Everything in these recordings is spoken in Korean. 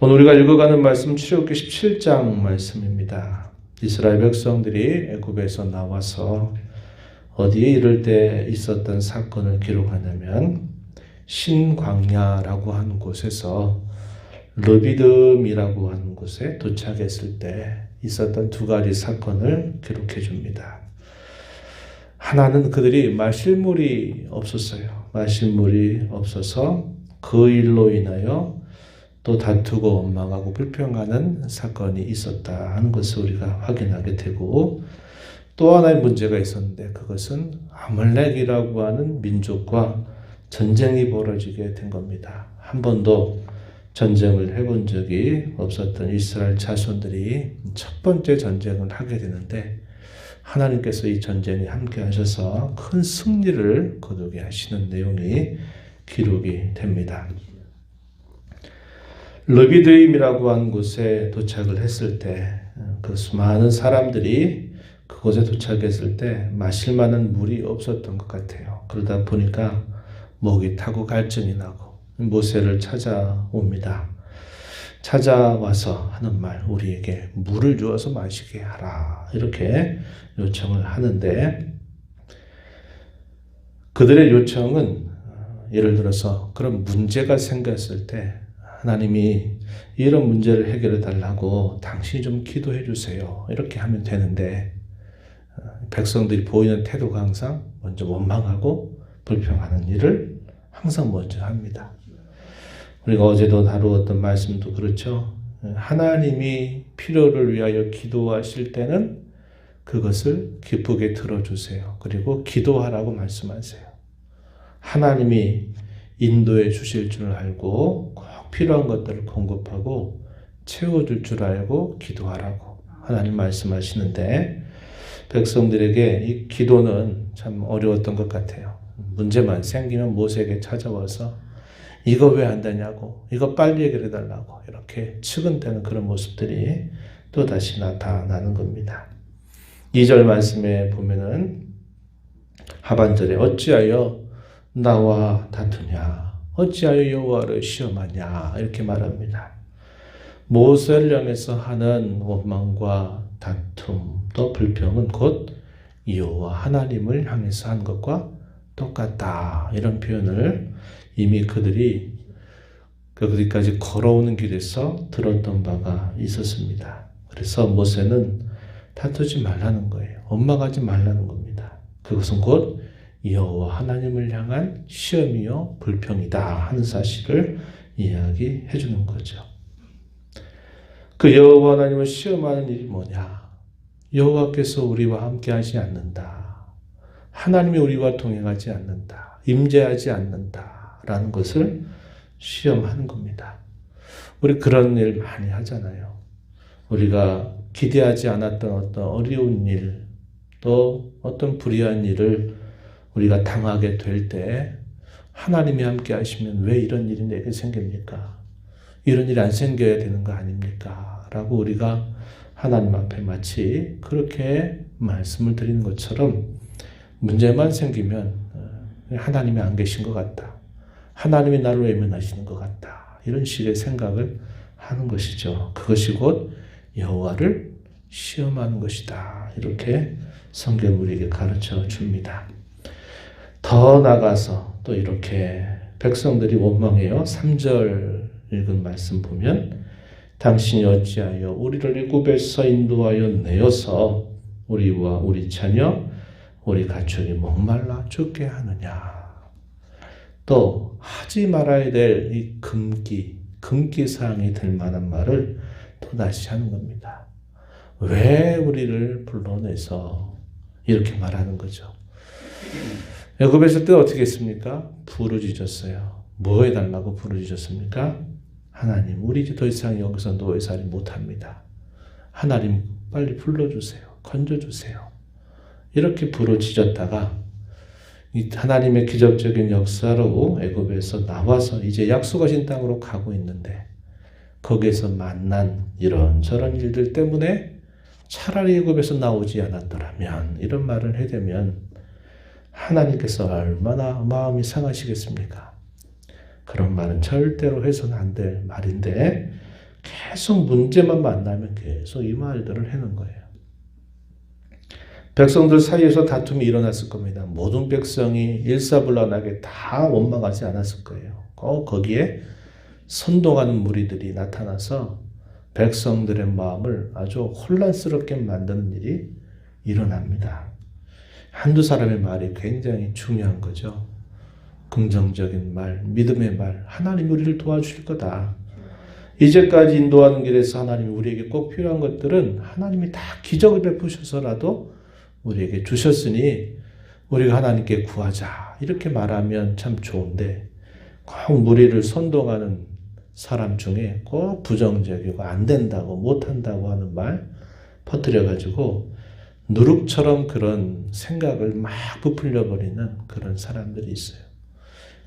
오늘 우리가 읽어가는 말씀 출애굽기 17장 말씀입니다. 이스라엘 백성들이 애굽에서 나와서 어디에 이를 때 있었던 사건을 기록하냐면 신광야라고 하는 곳에서 르비딤이라고 하는 곳에 도착했을 때 있었던 두 가지 사건을 기록해 줍니다. 하나는 그들이 마실 물이 없었어요. 마실 물이 없어서 그 일로 인하여 또 다투고 원망하고 불평하는 사건이 있었다 하는 것을 우리가 확인하게 되고, 또 하나의 문제가 있었는데 그것은 아말렉이라고 하는 민족과 전쟁이 벌어지게 된 겁니다. 한 번도 전쟁을 해본 적이 없었던 이스라엘 자손들이 첫 번째 전쟁을 하게 되는데 하나님께서 이 전쟁에 함께 하셔서 큰 승리를 거두게 하시는 내용이 기록이 됩니다. 르비딤이라고 하는 곳에 도착을 했을 때 그 수많은 사람들이 그곳에 도착했을 때 마실 만한 물이 없었던 것 같아요. 그러다 보니까 목이 타고 갈증이 나고 모세를 찾아옵니다. 찾아와서 하는 말, 우리에게 물을 주어서 마시게 하라, 이렇게 요청을 하는데, 그들의 요청은 예를 들어서 그런 문제가 생겼을 때 하나님이 이런 문제를 해결해 달라고 당신이 좀 기도해 주세요, 이렇게 하면 되는데 백성들이 보이는 태도가 항상 먼저 원망하고 불평하는 일을 항상 먼저 합니다. 우리가 어제도 다루었던 말씀도 그렇죠. 하나님이 필요를 위하여 기도하실 때는 그것을 기쁘게 들어주세요. 그리고 기도하라고 말씀하세요. 하나님이 인도해 주실 줄 알고 꼭 필요한 것들을 공급하고 채워줄 줄 알고 기도하라고 하나님 말씀하시는데, 백성들에게 이 기도는 참 어려웠던 것 같아요. 문제만 생기면 모세에게 찾아와서 이거 왜 안 되냐고, 이거 빨리 해결해 달라고 이렇게 측은대는 그런 모습들이 또 다시 나타나는 겁니다. 2절 말씀에 보면은 하반절에 어찌하여 나와 다투냐, 어찌하여 여호와를 시험하냐, 이렇게 말합니다. 모세를 향해서 하는 원망과 다툼 또 불평은 곧 여호와 하나님을 향해서 한 것과 똑같다, 이런 표현을 이미 그들이 거기까지 걸어오는 길에서 들었던 바가 있었습니다. 그래서 모세는 다투지 말라는 거예요. 원망하지 말라는 겁니다. 그것은 곧 여호와 하나님을 향한 시험이요 불평이다 하는 사실을 이야기해 주는 거죠. 그 여호와 하나님을 시험하는 일이 뭐냐? 여호와께서 우리와 함께 하지 않는다, 하나님이 우리와 동행하지 않는다, 임재하지 않는다라는 것을 시험하는 겁니다. 우리 그런 일 많이 하잖아요. 우리가 기대하지 않았던 어떤 어려운 일, 또 어떤 불의한 일을 우리가 당하게 될 때 하나님이 함께 하시면 왜 이런 일이 내게 생깁니까? 이런 일이 안 생겨야 되는 거 아닙니까? 라고 우리가 하나님 앞에 마치 그렇게 말씀을 드리는 것처럼 문제만 생기면 하나님이 안 계신 것 같다, 하나님이 나를 외면하시는 것 같다, 이런 식의 생각을 하는 것이죠. 그것이 곧 여호와를 시험하는 것이다, 이렇게 성경은 우리에게 가르쳐 줍니다. 더 나가서 또 이렇게 백성들이 원망해요. 3절 읽은 말씀 보면 당신이 어찌하여 우리를 애굽에서 인도하여 내어서 우리와 우리 자녀 우리 가축이 목말라 죽게 하느냐. 또 하지 말아야 될 이 금기 사항이 될 만한 말을 또 다시 하는 겁니다. 왜 우리를 불러내서 이렇게 말하는 거죠. 애굽에 있을 때 어떻게 했습니까? 부르짖었어요. 뭐 해달라고 부르짖었습니까? 하나님, 우리 이제 더 이상 여기서 노예살이 못합니다. 하나님 빨리 불러주세요. 건져주세요. 이렇게 부르짖었다가 하나님의 기적적인 역사로 애굽에서 나와서 이제 약속하신 땅으로 가고 있는데 거기에서 만난 이런저런 일들 때문에 차라리 애굽에서 나오지 않았더라면, 이런 말을 해대면 하나님께서 얼마나 마음이 상하시겠습니까? 그런 말은 절대로 해서는 안 될 말인데 계속 문제만 만나면 계속 이 말들을 하는 거예요. 백성들 사이에서 다툼이 일어났을 겁니다. 모든 백성이 일사불란하게 다 원망하지 않았을 거예요. 거기에 선동하는 무리들이 나타나서 백성들의 마음을 아주 혼란스럽게 만드는 일이 일어납니다. 한두 사람의 말이 굉장히 중요한 거죠. 긍정적인 말, 믿음의 말, 하나님이 우리를 도와주실 거다. 이제까지 인도하는 길에서 하나님이 우리에게 꼭 필요한 것들은 하나님이 다 기적을 베푸셔서라도 우리에게 주셨으니 우리가 하나님께 구하자. 이렇게 말하면 참 좋은데 꼭 무리를 선동하는 사람 중에 꼭 부정적이고 안 된다고 못한다고 하는 말 퍼뜨려가지고 누룩처럼 그런 생각을 막 부풀려 버리는 그런 사람들이 있어요.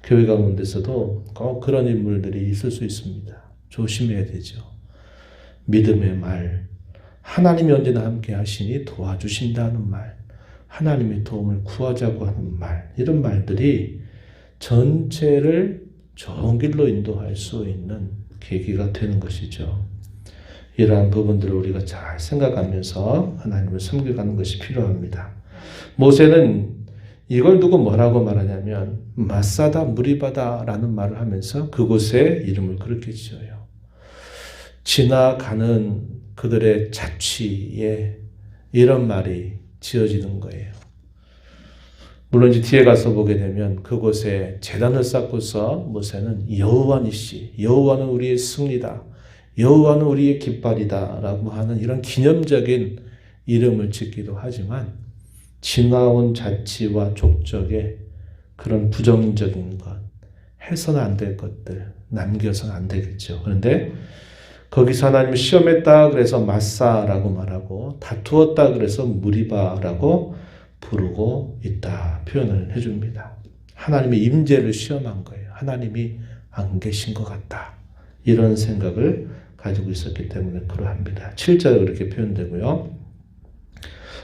교회 가운데서도 꼭 그런 인물들이 있을 수 있습니다. 조심해야 되죠. 믿음의 말, 하나님이 언제나 함께 하시니 도와주신다는 말, 하나님의 도움을 구하자고 하는 말, 이런 말들이 전체를 좋은 길로 인도할 수 있는 계기가 되는 것이죠. 이러한 부분들을 우리가 잘 생각하면서 하나님을 섬겨가는 것이 필요합니다. 모세는 이걸 두고 뭐라고 말하냐면 마사다 무리바다라는 말을 하면서 그곳에 이름을 그렇게 지어요. 지나가는 그들의 자취에 이런 말이 지어지는 거예요. 물론 이제 뒤에 가서 보게 되면 그곳에 제단을 쌓고서 모세는 여호와니시, 여호와는 우리의 승리다, 여호와는 우리의 깃발이다 라고 하는 이런 기념적인 이름을 짓기도 하지만 지나온 자치와 족적에 그런 부정적인 것, 해서는 안 될 것들 남겨서는 안 되겠죠. 그런데 거기서 하나님을 시험했다 그래서 마사라고 말하고 다투었다 그래서 무리바라고 부르고 있다 표현을 해줍니다. 하나님의 임재를 시험한 거예요. 하나님이 안 계신 것 같다. 이런 생각을 가지고 있었기 때문에 그러합니다. 7절에 그렇게 표현되고요.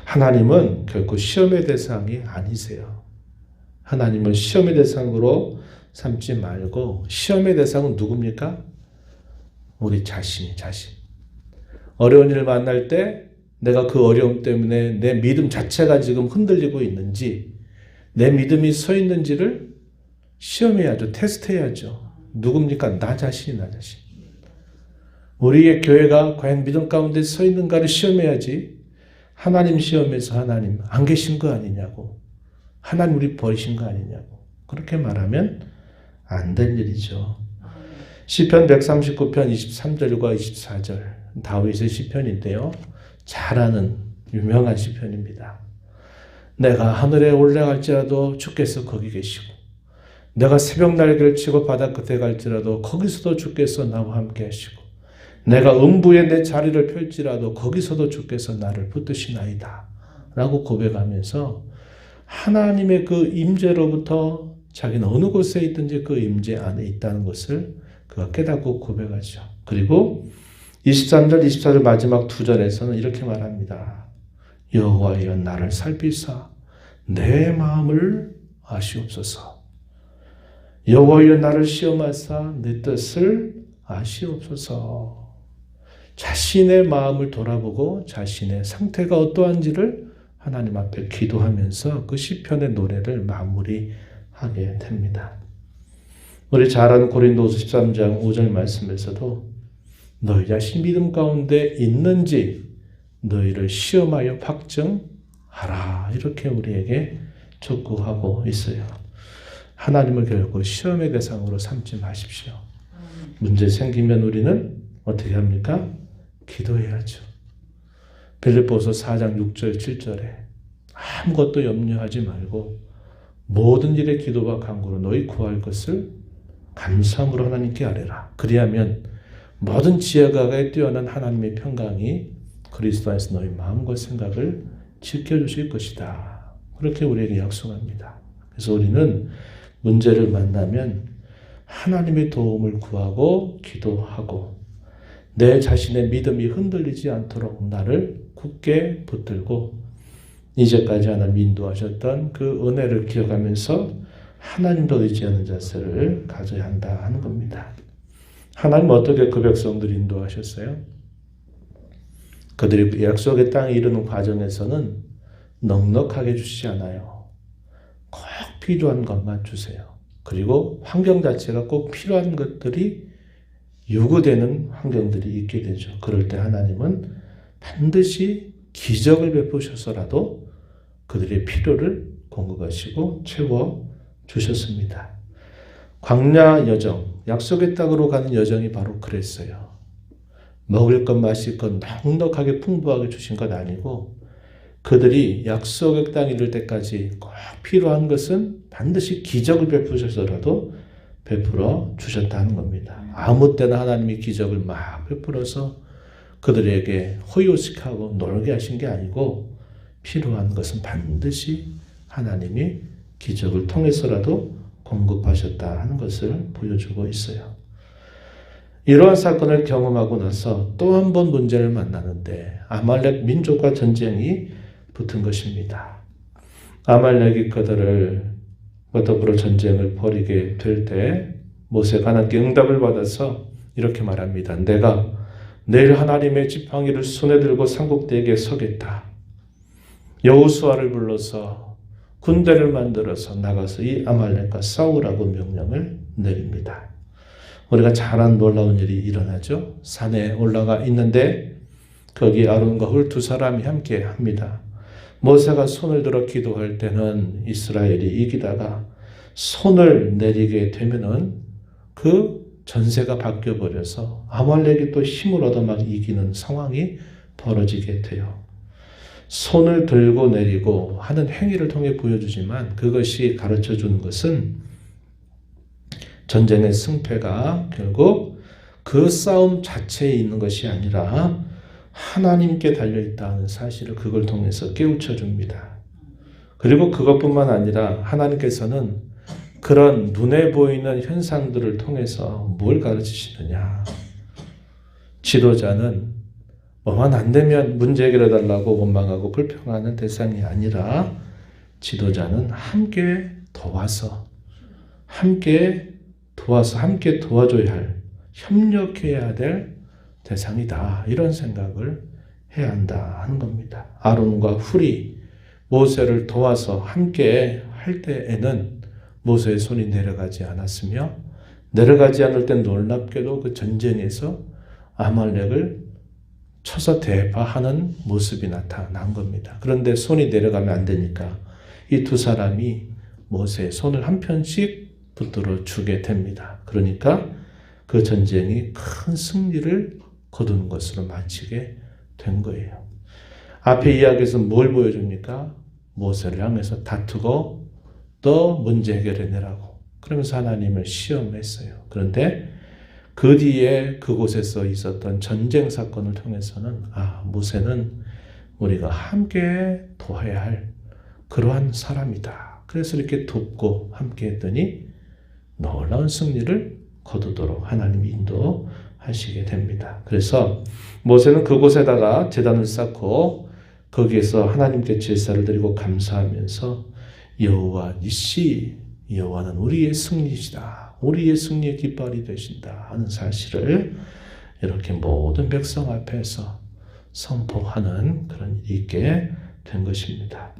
하나님은 결코 시험의 대상이 아니세요. 하나님을 시험의 대상으로 삼지 말고 시험의 대상은 누굽니까? 우리 자신. 어려운 일을 만날 때 내가 그 어려움 때문에 내 믿음 자체가 지금 흔들리고 있는지 내 믿음이 서 있는지를 시험해야죠. 테스트해야죠. 누굽니까? 나 자신. 우리의 교회가 과연 믿음 가운데 서 있는가를 시험해야지 하나님 시험에서 하나님 안 계신 거 아니냐고 하나님 우리 버리신 거 아니냐고 그렇게 말하면 안 될 일이죠. 시편 139편 23절과 24절 다윗의 시편인데요. 잘 아는 유명한 시편입니다. 내가 하늘에 올라갈지라도 주께서 거기 계시고 내가 새벽 날개를 치고 바다 끝에 갈지라도 거기서도 주께서 나와 함께 하시고 내가 음부에 내 자리를 펼지라도 거기서도 주께서 나를 붙드시나이다 라고 고백하면서 하나님의 그 임재로부터 자기는 어느 곳에 있든지 그 임재 안에 있다는 것을 그가 깨닫고 고백하죠. 그리고 23절, 24절 마지막 두 절에서는 이렇게 말합니다. 여호와여 나를 살피사 내 마음을 아시옵소서. 여호와여 나를 시험하사 내 뜻을 아시옵소서. 자신의 마음을 돌아보고 자신의 상태가 어떠한지를 하나님 앞에 기도하면서 그 시편의 노래를 마무리하게 됩니다. 우리 잘 아는 고린도후서 13장 5절 말씀에서도 너희 자신 믿음 가운데 있는지 너희를 시험하여 확증하라 이렇게 우리에게 촉구하고 있어요. 하나님을 결코 시험의 대상으로 삼지 마십시오. 문제 생기면 우리는 어떻게 합니까? 기도해야죠. 빌립보서 4장 6절 7절에 아무것도 염려하지 말고 모든 일에 기도와 간구로 너희 구할 것을 감사함으로 하나님께 아뢰라. 그리하면 모든 지혜가에 뛰어난 하나님의 평강이 그리스도 안에서 너희 마음과 생각을 지켜주실 것이다. 그렇게 우리에게 약속합니다. 그래서 우리는 문제를 만나면 하나님의 도움을 구하고 기도하고 내 자신의 믿음이 흔들리지 않도록 나를 굳게 붙들고 이제까지 하나님 인도하셨던 그 은혜를 기억하면서 하나님도 의지하는 자세를 가져야 한다 하는 겁니다. 하나님 어떻게 그 백성들 인도하셨어요? 그들이 그 약속의 땅에 이르는 과정에서는 넉넉하게 주시지 않아요. 꼭 필요한 것만 주세요. 그리고 환경 자체가 꼭 필요한 것들이 요구되는 환경들이 있게 되죠. 그럴 때 하나님은 반드시 기적을 베푸셔서라도 그들의 필요를 공급하시고 채워주셨습니다. 광야 여정, 약속의 땅으로 가는 여정이 바로 그랬어요. 먹을 것, 마실 것 넉넉하게 풍부하게 주신 것 아니고 그들이 약속의 땅에 이를 때까지 꼭 필요한 것은 반드시 기적을 베푸셔서라도 베풀어 주셨다는 겁니다. 아무 때나 하나님이 기적을 막 베풀어서 그들에게 호요식하고 놀게 하신 게 아니고 필요한 것은 반드시 하나님이 기적을 통해서라도 공급하셨다 하는 것을 보여주고 있어요. 이러한 사건을 경험하고 나서 또 한 번 문제를 만나는데 아말렉 민족과 전쟁이 붙은 것입니다. 아말렉이 그들을 더불어 전쟁을 벌이게 될 때 모세가 하나님께 응답을 받아서 이렇게 말합니다. 내가 내일 하나님의 지팡이를 손에 들고 삼국대에게 서겠다. 여호수아를 불러서 군대를 만들어서 나가서 이 아말렉과 싸우라고 명령을 내립니다. 우리가 잘 아는 놀라운 일이 일어나죠. 산에 올라가 있는데 거기 아론과 훌 두 사람이 함께 합니다. 모세가 손을 들어 기도할 때는 이스라엘이 이기다가 손을 내리게 되면은 그 전세가 바뀌어버려서 아말렉이 또 힘을 얻어 막 이기는 상황이 벌어지게 돼요. 손을 들고 내리고 하는 행위를 통해 보여주지만 그것이 가르쳐 주는 것은 전쟁의 승패가 결국 그 싸움 자체에 있는 것이 아니라 하나님께 달려있다는 사실을 그걸 통해서 깨우쳐 줍니다. 그리고 그것뿐만 아니라 하나님께서는 그런 눈에 보이는 현상들을 통해서 뭘 가르치시느냐. 지도자는 뭐만 안 되면 문제 해결해 달라고 원망하고 불평하는 대상이 아니라 지도자는 함께 도와서 함께 도와줘야 할, 협력해야 될 대상이다. 이런 생각을 해야 한다 하는 겁니다. 아론과 훌이 모세를 도와서 함께 할 때에는 모세의 손이 내려가지 않았으며 내려가지 않을 땐 놀랍게도 그 전쟁에서 아말렉을 쳐서 대파하는 모습이 나타난 겁니다. 그런데 손이 내려가면 안 되니까 이 두 사람이 모세의 손을 한 편씩 붙들어 주게 됩니다. 그러니까 그 전쟁이 큰 승리를 거두는 것으로 마치게 된 거예요. 앞에 이야기에서 뭘 보여줍니까? 모세를 향해서 다투고 또 문제 해결해내라고. 그러면서 하나님을 시험했어요. 그런데 그 뒤에 그곳에서 있었던 전쟁 사건을 통해서는 모세는 우리가 함께 도와야 할 그러한 사람이다. 그래서 이렇게 돕고 함께 했더니 놀라운 승리를 거두도록 하나님이 인도하시게 됩니다. 그래서 모세는 그곳에다가 제단을 쌓고 거기에서 하나님께 제사를 드리고 감사하면서 여호와 니시, 여호와는 우리의 승리시다. 우리의 승리의 깃발이 되신다 하는 사실을 이렇게 모든 백성 앞에서 선포하는 그런 일이 있게 된 것입니다.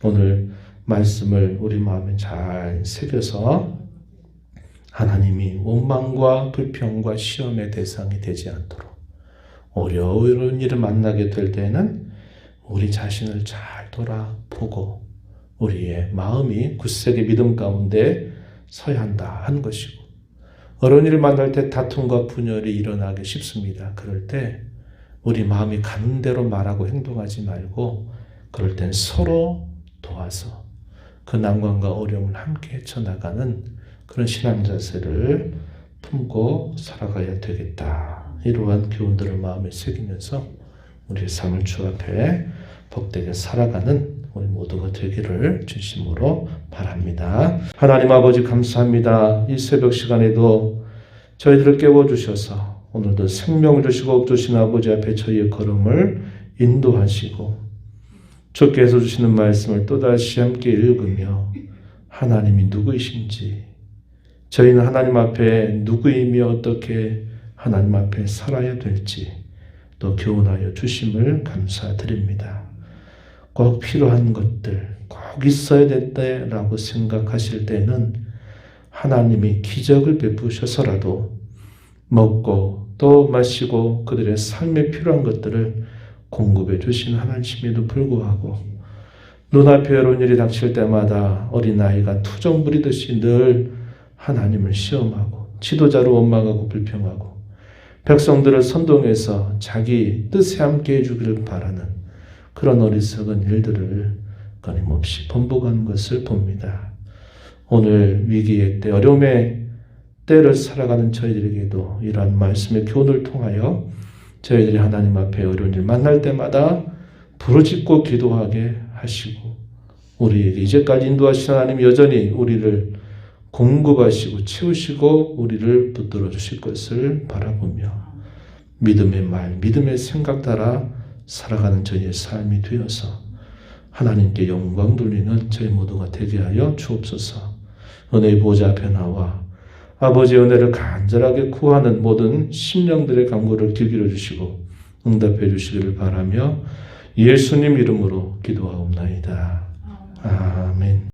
오늘 말씀을 우리 마음에 잘 새겨서 하나님이 원망과 불평과 시험의 대상이 되지 않도록 어려운 일을 만나게 될 때는 우리 자신을 잘 돌아보고 우리의 마음이 굳세게 믿음 가운데 서야 한다 하는 것이고, 어려운 일을 만날 때 다툼과 분열이 일어나기 쉽습니다. 그럴 때 우리 마음이 가는 대로 말하고 행동하지 말고 그럴 땐 서로 도와서 그 난관과 어려움을 함께 헤쳐나가는 그런 신앙 자세를 품고 살아가야 되겠다. 이러한 교훈들을 마음에 새기면서 우리의 삶을 주 앞에 복되게 살아가는 우리 모두가 되기를 진심으로 바랍니다. 하나님 아버지 감사합니다. 이 새벽 시간에도 저희들을 깨워주셔서 오늘도 생명을 주시고 주신 아버지 앞에 저희의 걸음을 인도하시고 주께서 주시는 말씀을 또다시 함께 읽으며 하나님이 누구이신지, 저희는 하나님 앞에 누구이며 어떻게 하나님 앞에 살아야 될지 또 교훈하여 주심을 감사드립니다. 꼭 필요한 것들, 꼭 있어야 된다라고 생각하실 때는 하나님이 기적을 베푸셔서라도 먹고 또 마시고 그들의 삶에 필요한 것들을 공급해 주신 하나님임에도 불구하고 눈앞에 어려운 일이 닥칠 때마다 어린아이가 투정 부리듯이 늘 하나님을 시험하고 지도자를 원망하고 불평하고 백성들을 선동해서 자기 뜻에 함께 해주기를 바라는 그런 어리석은 일들을 끊임없이 번복하는 것을 봅니다. 오늘 위기의 때, 어려움의 때를 살아가는 저희들에게도 이러한 말씀의 교훈을 통하여 저희들이 하나님 앞에 어려운 일 만날 때마다 부르짖고 기도하게 하시고 우리에게 이제까지 인도하신 하나님 여전히 우리를 공급하시고 채우시고 우리를 붙들어 주실 것을 바라보며 믿음의 말, 믿음의 생각 따라 살아가는 저희의 삶이 되어서 하나님께 영광 돌리는 저희 모두가 되게 하여 주옵소서. 은혜의 보좌 앞에 나와 아버지의 은혜를 간절하게 구하는 모든 심령들의 간구를 길들여 주시고 응답해 주시기를 바라며 예수님 이름으로 기도하옵나이다. 아멘.